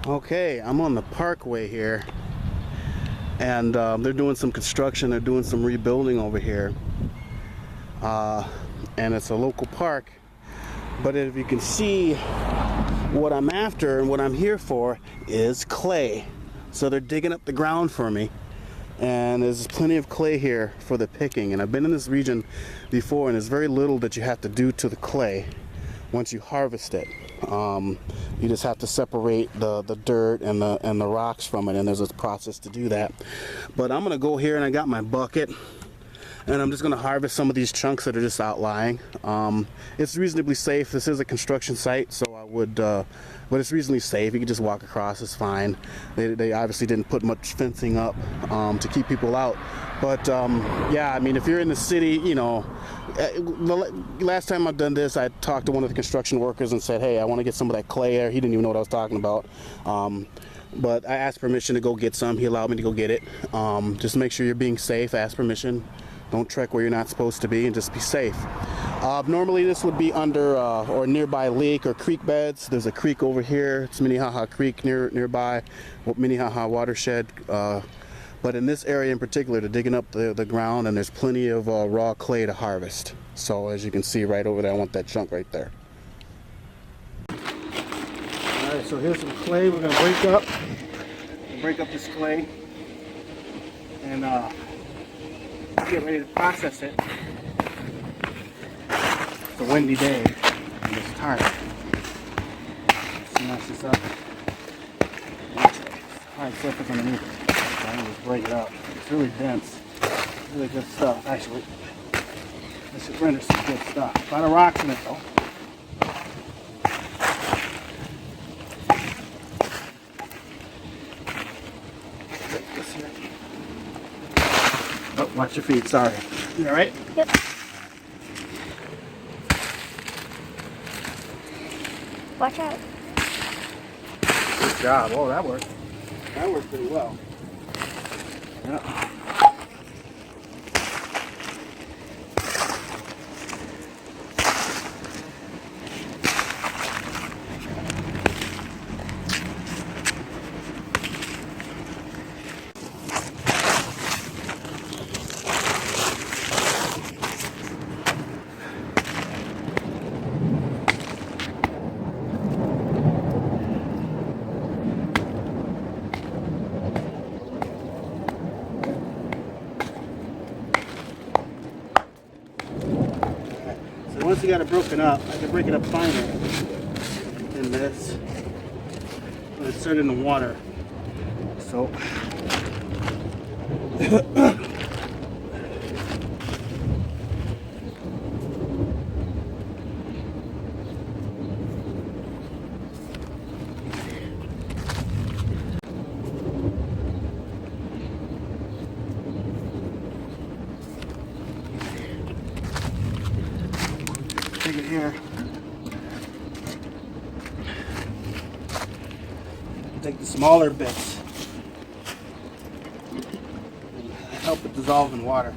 Okay, I'm on the parkway here, and they're doing some construction. They're doing some rebuilding over here, and it's a local park. But if you can see, what I'm after and what I'm here for is clay. So they're digging up the ground for me, and there's plenty of clay here for the picking. And I've been in this region before, and there's very little that you have to do to the clay once you harvest it. You just have to separate the dirt and the rocks from it, and there's a process to do that. But I'm gonna go here, and I got my bucket, and I'm just gonna harvest some of these chunks that are just outlying. It's reasonably safe. This is a construction site, so I would, but it's reasonably safe. You can just walk across, it's fine. They obviously didn't put much fencing up to keep people out. But yeah, I mean, if you're in the city, you know, the last time I've done this, I talked to one of the construction workers and said, hey, I want to get some of that clay there. He didn't even know what I was talking about. But I asked permission to go get some. He allowed me to go get it. Just make sure you're being safe. Ask permission. Don't trek where you're not supposed to be, and just be safe. Normally this would be under or nearby lake or creek beds. There's a creek over here. It's Minnehaha Creek nearby, Minnehaha watershed. But in this area in particular, they're digging up the ground, and there's plenty of raw clay to harvest. So as you can see right over there, I want that chunk right there. Alright, so here's some clay we're going to break up. Break up this clay and get ready to process it. It's a windy day and it's tired. Smash this up. Hard surface underneath it. I'm going to just break it up. It's really dense. Really good stuff, actually. This should render some good stuff. A lot of rocks in it though. This here. Oh, watch your feet, sorry. You alright? Yep. Watch out. Good job. Oh, that worked. That worked pretty well. Yeah. Once you got it broken up, I can break it up finer in this. And insert it in the water. So take it here. Take the smaller bits and help it dissolve in water.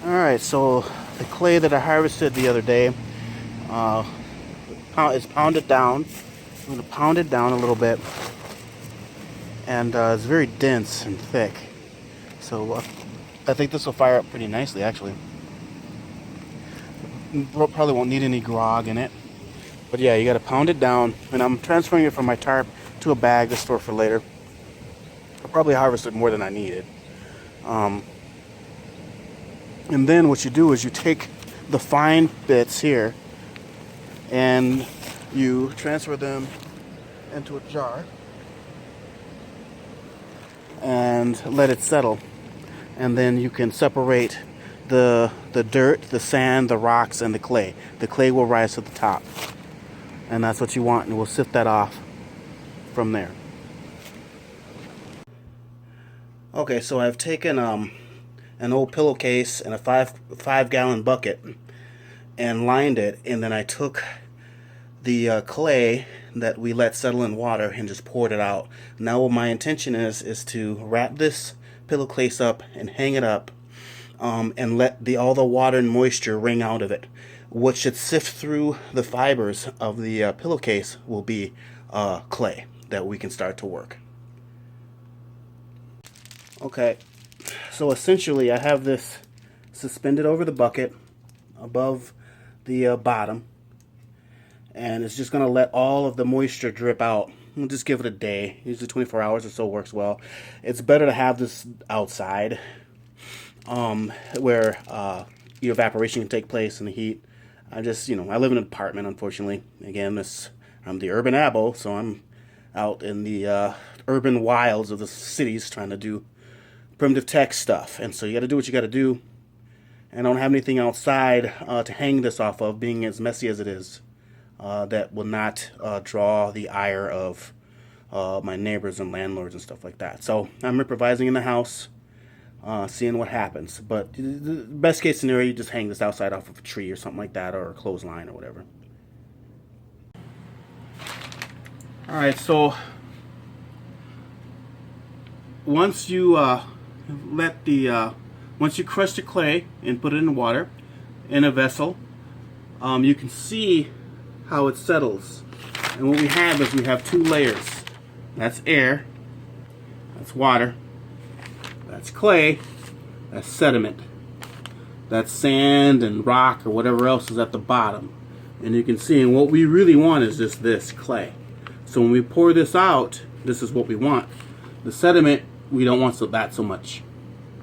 Alright, so the clay that I harvested the other day is pounded down. I'm going to pound it down a little bit, and it's very dense and thick. So I think this will fire up pretty nicely, actually. Probably won't need any grog in it. But yeah, you got to pound it down. And I'm transferring it from my tarp to a bag to store for later. I probably harvested more than I needed. And then what you do is you take the fine bits here and you transfer them into a jar and let it settle. And then you can separate the dirt, the sand, the rocks, and the clay. The clay will rise to the top. And that's what you want, and we'll sift that off from there. Okay, so I've taken an old pillowcase and a five-gallon bucket and lined it, and then I took the clay that we let settle in water and just poured it out. Now what my intention is to wrap this pillowcase up and hang it up and let all the water and moisture wring out of it. what should sift through the fibers of the pillowcase will be clay that we can start to work. Okay, so essentially I have this suspended over the bucket above the bottom, and it's just going to let all of the moisture drip out. We'll just give it a day. Usually 24 hours or so works well. It's better to have this outside where your evaporation can take place in the heat. I just, I live in an apartment, unfortunately. Again, I'm the Urban-Abo, so I'm out in the urban wilds of the cities trying to do primitive tech stuff. And so you got to do what you got to do. And I don't have anything outside to hang this off of, being as messy as it is. That will not draw the ire of my neighbors and landlords and stuff like that. So I'm improvising in the house, seeing what happens. But the best case scenario, you just hang this outside off of a tree or something like that, or a clothesline or whatever. Alright, so once you once you crush the clay and put it in water in a vessel, you can see how it settles. And what we have two layers. That's air, that's water, that's clay, that's sediment, that's sand and rock or whatever else is at the bottom. And you can see, and what we really want is just this clay. So when we pour this out, this is what we want. The sediment, we don't want that so much.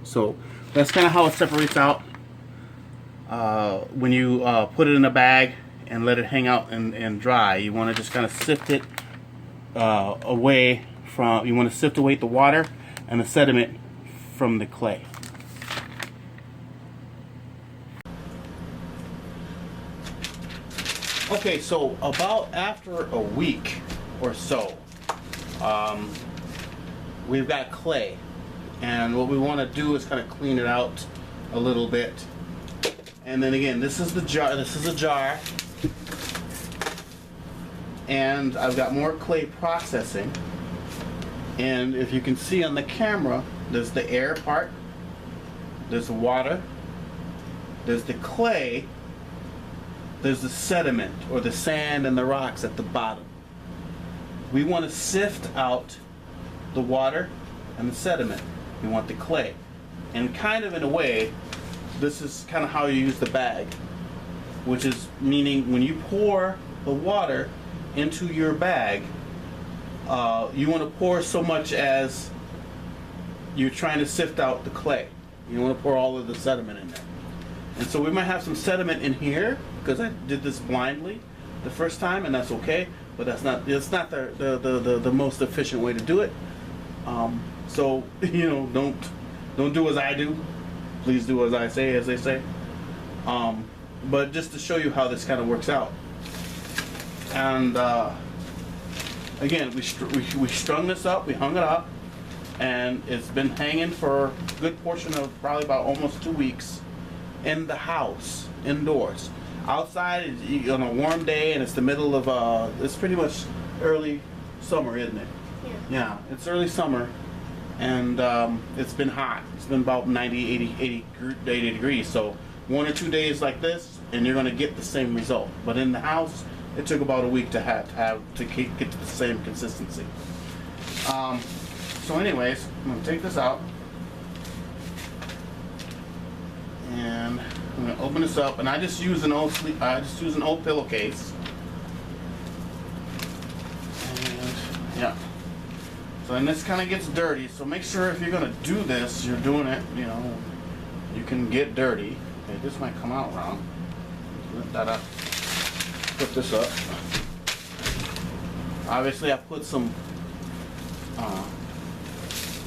So that's kind of how it separates out. When you put it in a bag and let it hang out and dry, you want to just kind of sift it away from, you want to sift away the water and the sediment from the clay. Okay, so about after a week or so, we've got clay, and what we want to do is kind of clean it out a little bit. And then again, this is the jar. This is a jar, and I've got more clay processing. And if you can see on the camera, there's the air part, there's the water, there's the clay, there's the sediment or the sand and the rocks at the bottom. We want to sift out the water and the sediment. We want the clay. And kind of in a way, this is kind of how you use the bag, which is meaning when you pour the water into your bag, you want to pour so much as you're trying to sift out the clay. You don't want to pour all of the sediment in there. And so we might have some sediment in here because I did this blindly the first time, and that's okay. But it's not the most efficient way to do it. So don't do as I do. Please do as I say, as they say. But just to show you how this kind of works out. And again, we strung this up, we hung it up, and it's been hanging for a good portion of probably about almost 2 weeks in the house, indoors. Outside, on a warm day, and it's the middle of, it's pretty much early summer, isn't it? Yeah, it's early summer, and it's been hot. It's been about 80 degrees, so 1 or 2 days like this, and you're going to get the same result. But in the house, it took about a week to get to the same consistency. So anyways, I'm going to take this out, and I'm going to open this up, and I just use an old pillowcase. And yeah. So then this kind of gets dirty, so make sure if you're going to do this, you're doing it, you can get dirty. Okay, this might come out wrong. Lift that up. Put this up. Obviously I put some,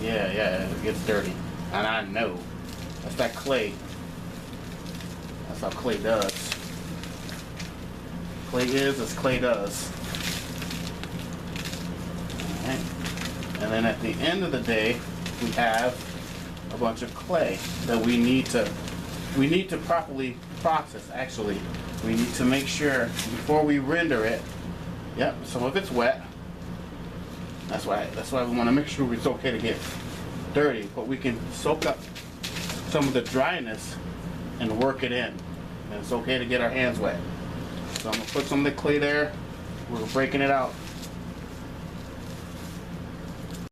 yeah, it gets dirty. And I know. That's that clay. That's how clay does. Clay is as clay does. Alright. And then at the end of the day, we have a bunch of clay that we need to properly process. Actually, we need to make sure before we render it. Yep, some of it's wet. That's why we want to make sure it's okay to get dirty, but we can soak up some of the dryness and work it in. and it's okay to get our hands wet. So I'm gonna put some of the clay there. We're breaking it out.